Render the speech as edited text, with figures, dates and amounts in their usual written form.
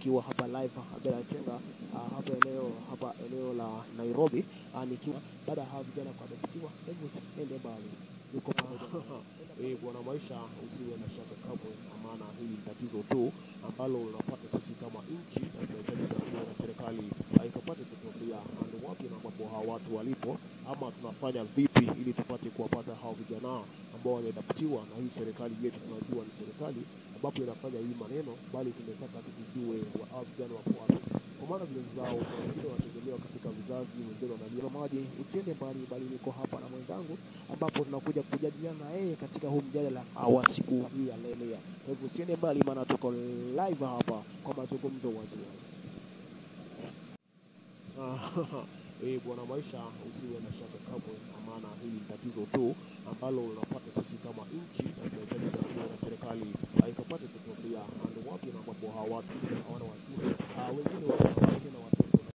nikiwa hapa live bila chenga hapa eneo la Nairobi, nikiwa baada ya vijana kuadoptiwa. Hebu ende mbali yuko pamoja bwana Maisha, usiwe na shaka kabla, maana hili tatizo tu ambalo unapata sisi kama nchi na tunahitaji na serikali haikapate kutokea ndio wapi na ambapo hawa watu walipo, ama tunafanya vipi ili tupate kuwapata hao vijana ambao wameadoptiwa na hii serikali yetu. Tunajua ni serikali ambapo inafanya hii maneno, bali tunataka tujue hao vijana wapo wapi, kwa maana vile zao wengine wanategemewa katika vizazi, wengine wanalia maji. Usiende mbali, bali niko hapa na mwenzangu ambapo tunakuja kujadiliana na yeye katika huu mjadala wa siku hii ya leo. Kwa hivyo usiende mbali, maana tuko live hapa kwa mazungumzo wazi. Bwana Maisha, usiwe na shaka kabla, maana hili tatizo tu ambalo unapata sisi kama nchi na tunahitaji na serikali haikapate kutokea ndio wapi na ambapo hawa watu hawana watu wengine